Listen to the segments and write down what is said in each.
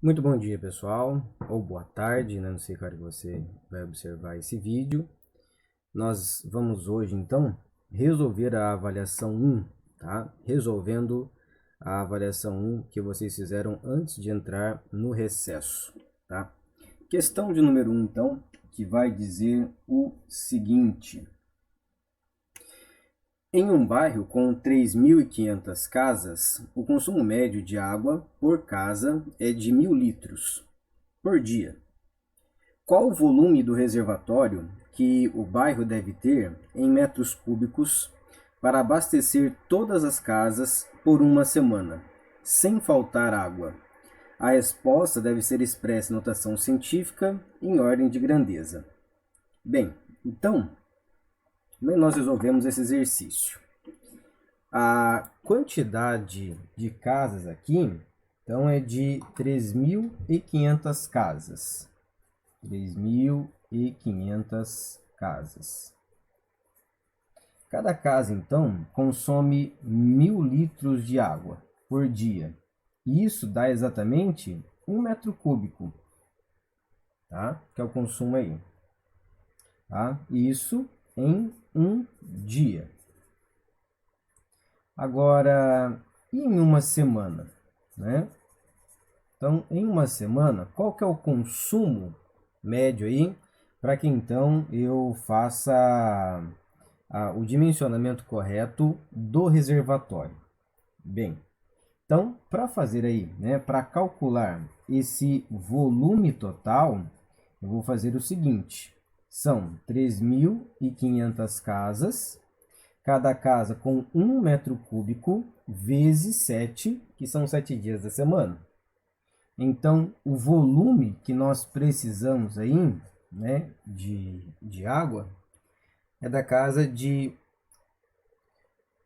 Muito bom dia, pessoal, ou boa tarde, né? Não sei que hora que você vai observar esse vídeo. Nós vamos hoje, então, resolver a avaliação 1, tá? Resolvendo a avaliação 1 que vocês fizeram antes de entrar no recesso, tá? Questão de número 1, então, que vai dizer o seguinte: em um bairro com 3.500 casas, o consumo médio de água por casa é de 1.000 litros por dia. Qual o volume do reservatório que o bairro deve ter em metros cúbicos para abastecer todas as casas por uma semana, sem faltar água? A resposta deve ser expressa em notação científica em ordem de grandeza. Bem, então, como é que nós resolvemos esse exercício? A quantidade de casas aqui, então, é de 3.500 casas. 3.500 casas. Cada casa, então, consome 1.000 litros de água por dia. Isso dá exatamente 1 metro cúbico, tá? Que é o consumo aí. Tá? Isso em um dia. Agora, e em uma semana, né? Então, em uma semana, qual que é o consumo médio aí, para que então eu faça o dimensionamento correto do reservatório? Bem, então, para fazer aí, né, para calcular esse volume total, eu vou fazer o seguinte: são 3.500 casas, cada casa com 1 metro cúbico, vezes 7, que são 7 dias da semana. Então, o volume que nós precisamos aí, né, de água é da casa de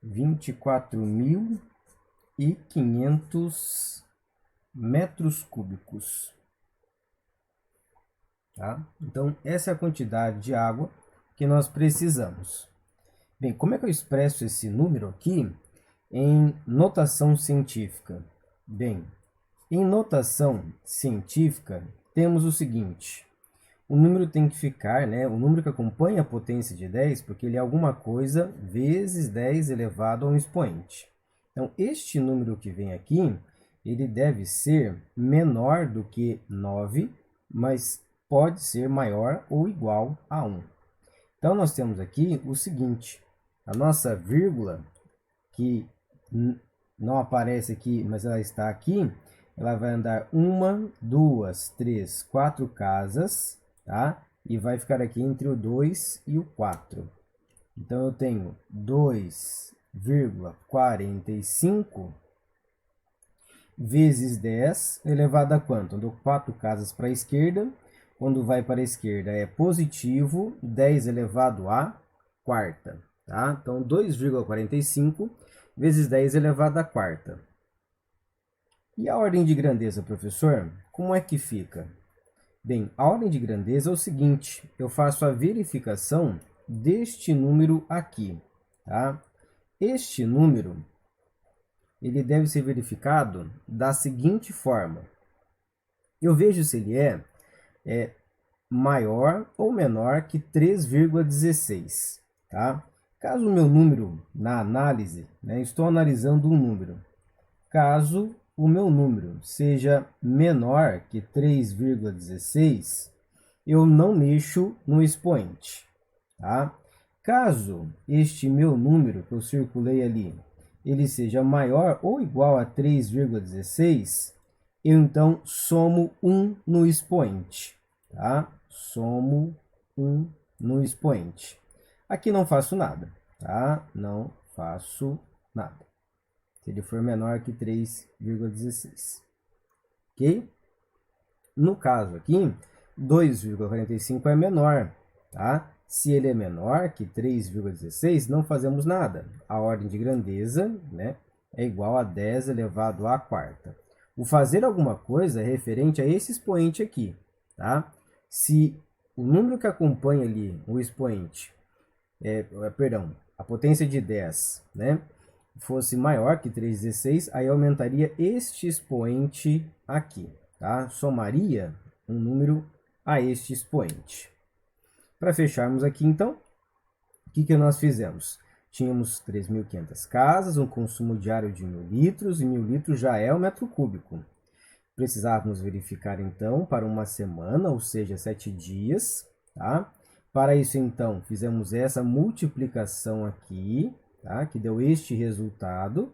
24.500 metros cúbicos. Tá? Então, essa é a quantidade de água que nós precisamos. Bem, como é que eu expresso esse número aqui em notação científica? Bem, em notação científica, temos o seguinte: o número tem que ficar, né, o número que acompanha a potência de 10, porque ele é alguma coisa vezes 10 elevado a um expoente. Então, este número que vem aqui, ele deve ser menor do que 9, mas pode ser maior ou igual a 1. Então, nós temos aqui o seguinte: a nossa vírgula, que não aparece aqui, mas ela está aqui, ela vai andar 1, 2, 3, 4 casas, tá? E vai ficar aqui entre o 2 e o 4. Então, eu tenho 2,45 vezes 10 elevado a quanto? Eu dou 4 casas para a esquerda. Quando vai para a esquerda é positivo, 10 elevado a quarta. Tá? Então, 2,45 vezes 10 elevado a quarta. E a ordem de grandeza, professor? Como é que fica? Bem, a ordem de grandeza é o seguinte: eu faço a verificação deste número aqui. Tá? Este número ele deve ser verificado da seguinte forma: eu vejo se ele é maior ou menor que 3,16. Tá? Caso o meu número na análise, né, estou analisando um número, caso o meu número seja menor que 3,16, eu não mexo no expoente. Tá? Caso este meu número que eu circulei ali, ele seja maior ou igual a 3,16, eu então somo 1 no expoente. Tá? Somo 1 no expoente. Aqui não faço nada, tá? Não faço nada. Se ele for menor que 3,16. Ok? No caso aqui, 2,45 é menor, tá? Se ele é menor que 3,16, não fazemos nada. A ordem de grandeza, né, é igual a 10 elevado à quarta. O fazer alguma coisa é referente a esse expoente aqui, tá? Se o número que acompanha ali o expoente, a potência de 10, né, fosse maior que 3,16, aí aumentaria este expoente aqui. tá? Somaria um número a este expoente. Para fecharmos aqui, então, o que nós fizemos? Tínhamos 3.500 casas, um consumo diário de 1.000 litros, e 1.000 litros já é o metro cúbico. Precisávamos verificar, então, para uma semana, ou seja, 7 dias, tá? Para isso, então, fizemos essa multiplicação aqui, tá? Que deu este resultado.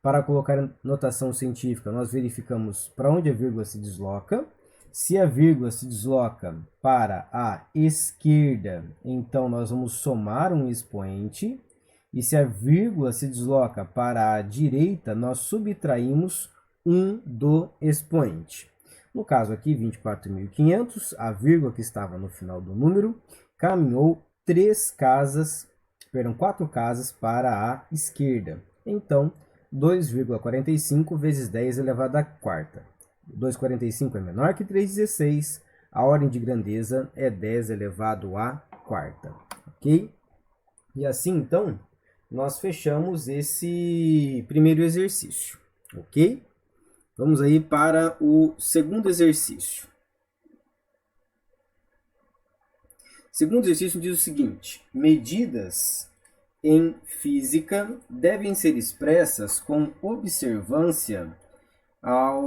Para colocar notação científica, nós verificamos para onde a vírgula se desloca. Se a vírgula se desloca para a esquerda, então nós vamos somar um expoente. E se a vírgula se desloca para a direita, nós subtraímos um do expoente. No caso aqui, 24.500, a vírgula que estava no final do número caminhou 4 casas para a esquerda. Então, 2,45 vezes 10 elevado à quarta. 2,45 é menor que 3,16. A ordem de grandeza é 10 elevado à quarta. Ok? E assim, então, nós fechamos esse primeiro exercício. Ok? Vamos aí para o segundo exercício. O segundo exercício diz o seguinte: medidas em física devem ser expressas com observância ao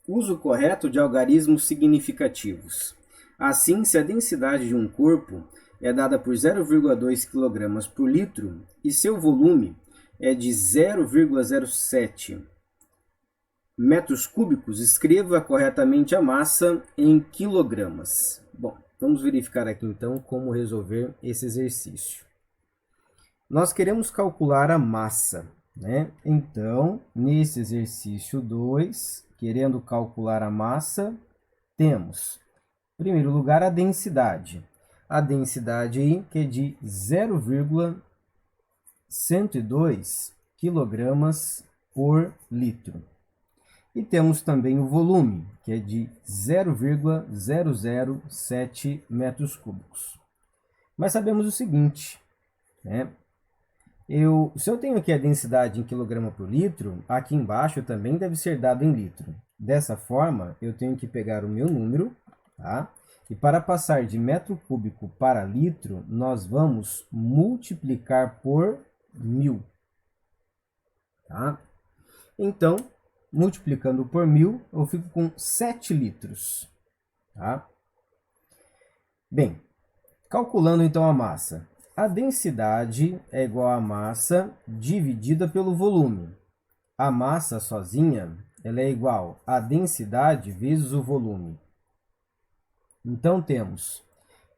uso correto de algarismos significativos. Assim, se a densidade de um corpo é dada por 0,2 kg por litro e seu volume é de 0,07 metros cúbicos, escreva corretamente a massa em quilogramas. Bom, vamos verificar aqui então como resolver esse exercício. Nós queremos calcular a massa, né? Então, nesse exercício 2, querendo calcular a massa, temos, em primeiro lugar, a densidade. A densidade aí, que é de 0,102 kg por litro. E temos também o volume, que é de 0,007 metros cúbicos. Mas sabemos o seguinte, né? Se eu tenho aqui a densidade em quilograma por litro, aqui embaixo também deve ser dado em litro. Dessa forma, eu tenho que pegar o meu número, tá? E para passar de metro cúbico para litro, nós vamos multiplicar por 1.000. Tá? Então, multiplicando por 1.000, eu fico com 7 litros. Tá? Bem, calculando então a massa. A densidade é igual à massa dividida pelo volume. A massa sozinha ela é igual à densidade vezes o volume. Então, temos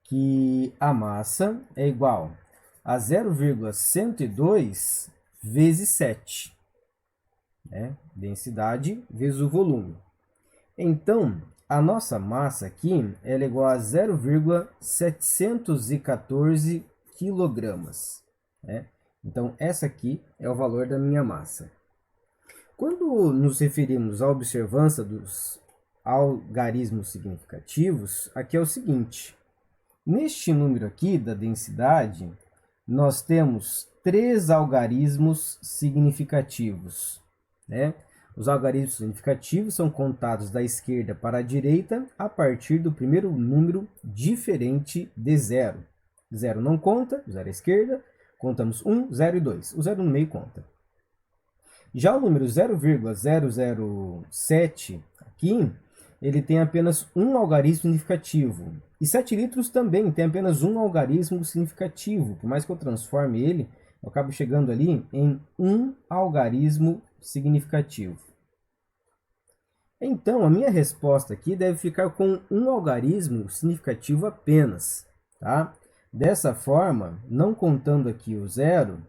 que a massa é igual a 0,102 vezes 7. Né? Densidade vezes o volume. Então, a nossa massa aqui ela é igual a 0,714 quilogramas. Né? Então, essa aqui é o valor da minha massa. Quando nos referimos à observância dos algarismos significativos, aqui é o seguinte. Neste número aqui da densidade, nós temos 3 algarismos significativos. Né? Os algarismos significativos são contados da esquerda para a direita a partir do primeiro número diferente de 0. 0 não conta, 0 à esquerda, contamos 1, 0 e 2. O 0 no meio conta. Já o número 0,007 aqui, ele tem apenas um algarismo significativo. E 7 litros também tem apenas um algarismo significativo. Por mais que eu transforme ele, eu acabo chegando ali em um algarismo significativo. Então, a minha resposta aqui deve ficar com um algarismo significativo apenas. Tá? Dessa forma, não contando aqui o 0,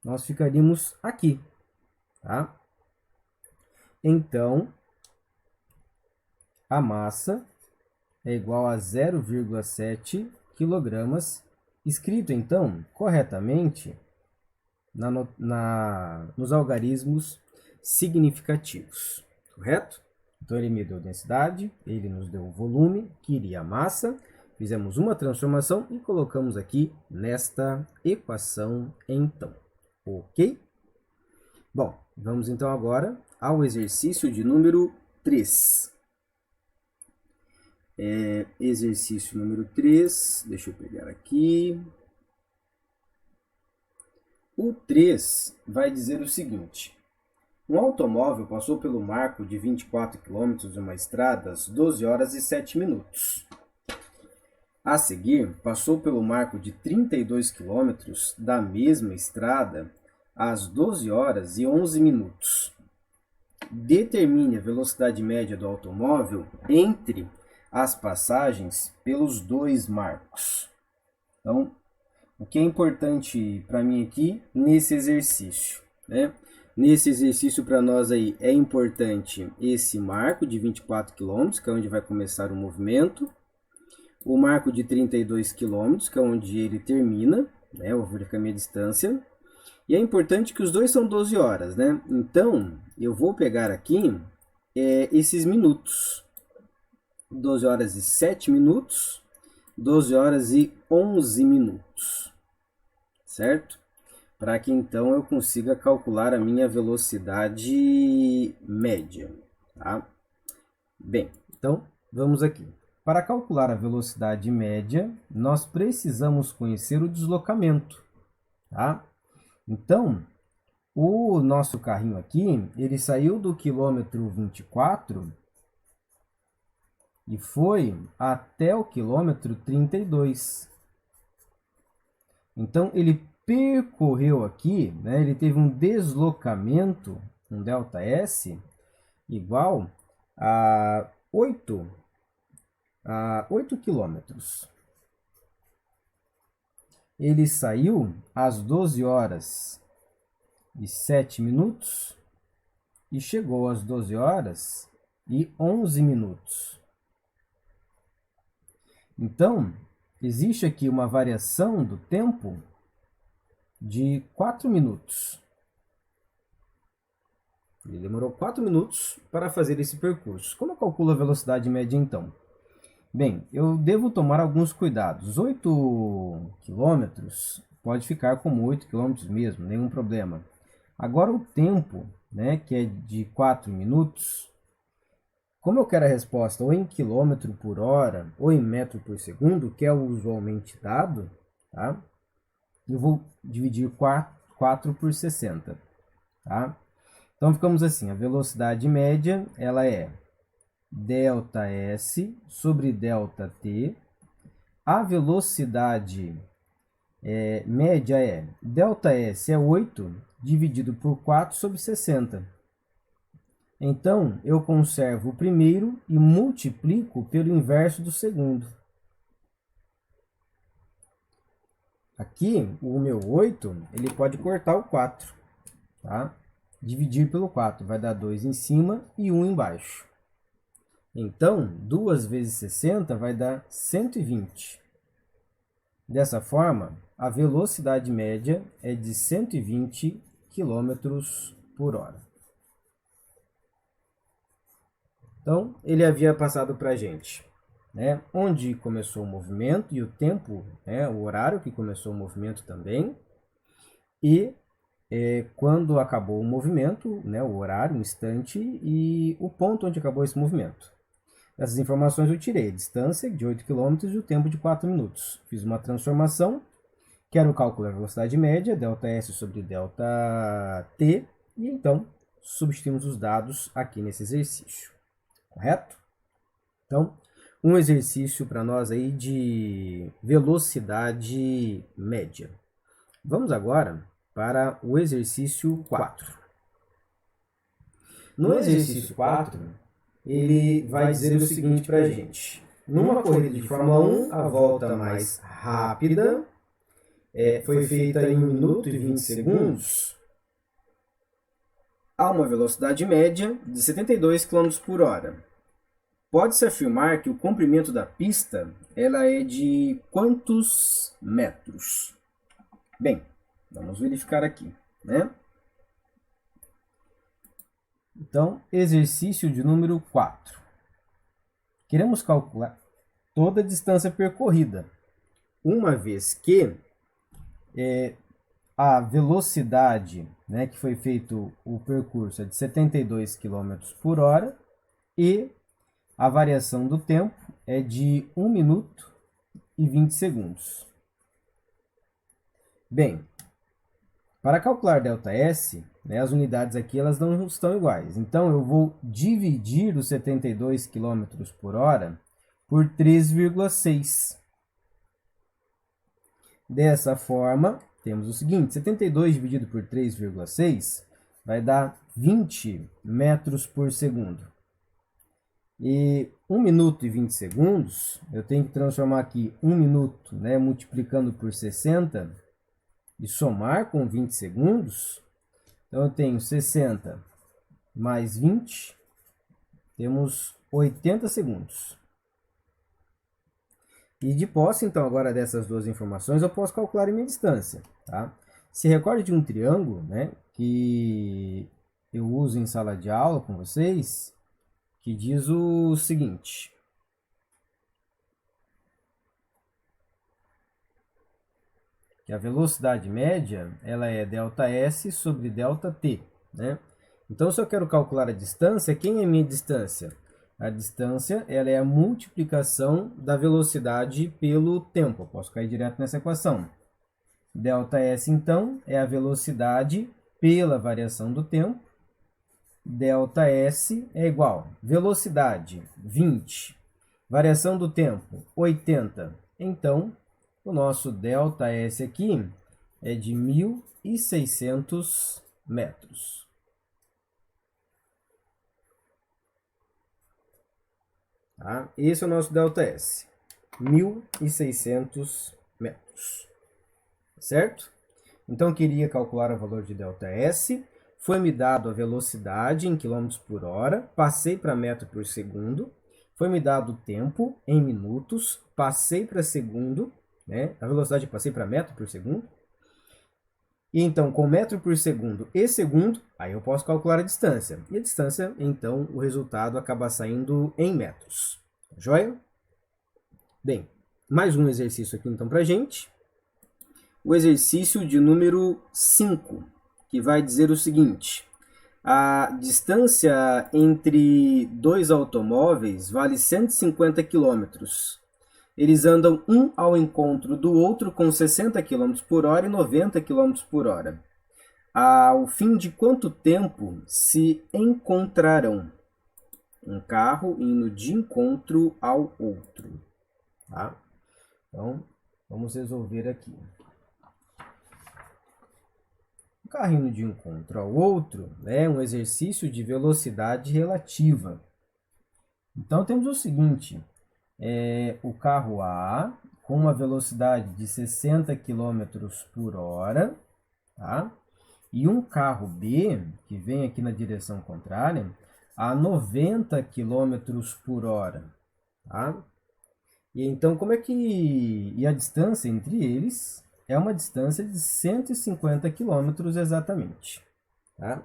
nós ficaríamos aqui. Tá? Então, a massa é igual a 0,7 kg, escrito então corretamente nos algarismos significativos, correto? Então, ele me deu densidade, ele nos deu o volume, queria a massa, fizemos uma transformação e colocamos aqui nesta equação então, ok? Bom, vamos então agora ao exercício de número 3. Exercício número 3, deixa eu pegar aqui. O 3 vai dizer o seguinte: um automóvel passou pelo marco de 24 km de uma estrada às 12 horas e 7 minutos. A seguir, passou pelo marco de 32 km da mesma estrada às 12 horas e 11 minutos. Determine a velocidade média do automóvel entre as passagens pelos dois marcos. Então, o que é importante para mim aqui nesse exercício, né? Nesse exercício para nós aí é importante esse marco de 24 km, que é onde vai começar o movimento, o marco de 32 km, que é onde ele termina, né? Eu vou verificar a minha distância. E é importante que os dois são 12 horas, né? Então, eu vou pegar aqui esses minutos. 12 horas e 7 minutos, 12 horas e 11 minutos, certo? Para que então eu consiga calcular a minha velocidade média, tá? Bem, então vamos aqui. Para calcular a velocidade média, nós precisamos conhecer o deslocamento, tá? Então, o nosso carrinho aqui, ele saiu do quilômetro 24 e foi até o quilômetro 32. Então, ele percorreu aqui, né, ele teve um deslocamento, um ΔS, igual a 8 quilômetros. Ele saiu às 12 horas e 7 minutos e chegou às 12 horas e 11 minutos. Então, existe aqui uma variação do tempo de 4 minutos. Ele demorou 4 minutos para fazer esse percurso. Como eu calculo a velocidade média então? Bem, eu devo tomar alguns cuidados. 8 quilômetros pode ficar como 8 quilômetros mesmo, nenhum problema. Agora o tempo, né, que é de 4 minutos, como eu quero a resposta ou em quilômetro por hora ou em metro por segundo, que é o usualmente dado, tá? Eu vou dividir 4 por 60, tá? Então ficamos assim, a velocidade média ela é ΔS sobre ΔT. A velocidade média é ΔS é 8 dividido por 4 sobre 60. Então, eu conservo o primeiro e multiplico pelo inverso do segundo. Aqui, o meu 8, ele pode cortar o 4, tá? Dividir pelo 4 vai dar 2 em cima e 1 embaixo. Então, 2 vezes 60 vai dar 120. Dessa forma, a velocidade média é de 120 km por hora. Então, ele havia passado para a gente, né, onde começou o movimento e o tempo, né, o horário que começou o movimento também, e quando acabou o movimento, né, o horário, o instante e o ponto onde acabou esse movimento. Essas informações eu tirei a distância de 8 km e o tempo de 4 minutos. Fiz uma transformação, quero o cálculo da velocidade média, ΔS sobre ΔT, e então substituímos os dados aqui nesse exercício. Correto? Então, um exercício para nós aí de velocidade média. Vamos agora para o exercício 4. No exercício 4, ele vai dizer o seguinte para a gente. Numa corrida de Fórmula 1, a volta mais rápida foi feita em 1 minuto e 20 segundos a uma velocidade média de 72 km por hora. Pode-se afirmar que o comprimento da pista ela é de quantos metros? Bem, vamos verificar aqui, né? Então, exercício de número 4. Queremos calcular toda a distância percorrida, uma vez que a velocidade, né, que foi feito o percurso é de 72 km por hora e a variação do tempo é de 1 minuto e 20 segundos. Bem, para calcular ΔS, né, as unidades aqui elas não estão iguais. Então, eu vou dividir os 72 km por hora por 3,6. Dessa forma, temos o seguinte, 72 dividido por 3,6 vai dar 20 metros por segundo. E 1 minuto e 20 segundos, eu tenho que transformar aqui 1 minuto, né, multiplicando por 60 e somar com 20 segundos. Então, eu tenho 60 mais 20, temos 80 segundos. E de posse, então, agora dessas duas informações, eu posso calcular a minha distância. Tá? Se recorde de um triângulo, né, que eu uso em sala de aula com vocês, que diz o seguinte. Que a velocidade média ela é ΔS sobre ΔT. Né? Então, se eu quero calcular a distância, quem é a minha distância? A distância ela é a multiplicação da velocidade pelo tempo. Eu posso cair direto nessa equação. ΔS, então, é a velocidade pela variação do tempo. ΔS é igual a velocidade, 20. Variação do tempo, 80. Então, o nosso ΔS aqui é de 1.600 metros. Tá? Esse é o nosso ΔS, 1.600 metros. Certo? Então, eu queria calcular o valor de ΔS. Foi-me dado a velocidade em km por hora, passei para metro por segundo. Foi-me dado o tempo em minutos, passei para segundo, né? A velocidade passei para metro por segundo. E então, com metro por segundo e segundo, aí eu posso calcular a distância. E a distância, então, o resultado acaba saindo em metros. Joia? Bem, mais um exercício aqui então para gente. O exercício de número 5, que vai dizer o seguinte. A distância entre dois automóveis vale 150 km. Eles andam um ao encontro do outro com 60 km por hora e 90 km por hora. Ao fim de quanto tempo se encontrarão? Um carro indo de encontro ao outro. Tá? Então, vamos resolver aqui. Um carro indo de encontro ao outro é um exercício de velocidade relativa. Então, temos o seguinte. O carro A com uma velocidade de 60 km por hora, tá? E um carro B, que vem aqui na direção contrária, a 90 km por hora. Tá? E então, como é que... E a distância entre eles é uma distância de 150 km exatamente. Tá?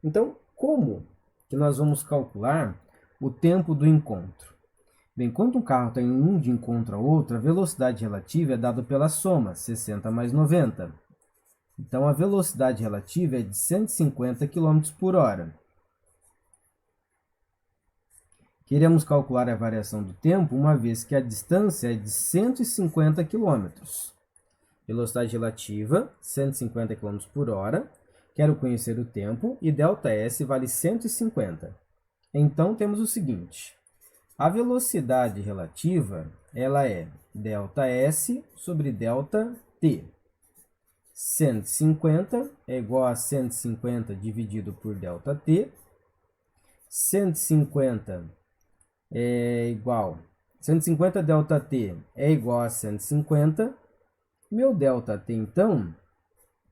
Então, como que nós vamos calcular o tempo do encontro? Bem, quando um carro está em um de encontro ao outro, a velocidade relativa é dada pela soma, 60 mais 90. Então, a velocidade relativa é de 150 km por hora. Queremos calcular a variação do tempo, uma vez que a distância é de 150 km. Velocidade relativa, 150 km por hora. Quero conhecer o tempo e ΔS vale 150. Então, temos o seguinte. A velocidade relativa ela é ΔS sobre ΔT. 150 é igual a 150 dividido por ΔT. 150 é igual... 150 ΔT é igual a 150. Meu ΔT, então,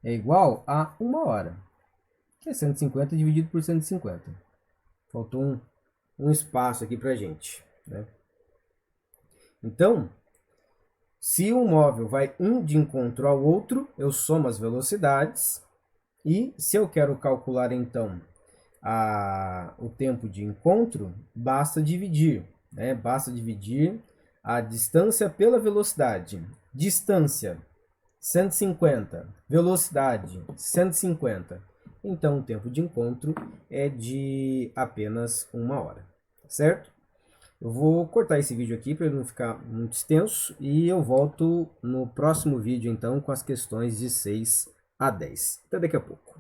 é igual a 1 hora, que é 150 dividido por 150. Faltou um espaço aqui para a gente. Né? Então, se um móvel vai um de encontro ao outro, eu somo as velocidades. E se eu quero calcular, então, o tempo de encontro, basta dividir. Né? Basta dividir a distância pela velocidade. Distância, 150. Velocidade, 150. Então, o tempo de encontro é de apenas 1 hora, certo? Eu vou cortar esse vídeo aqui para ele não ficar muito extenso e eu volto no próximo vídeo, então, com as questões de 6 a 10. Até daqui a pouco.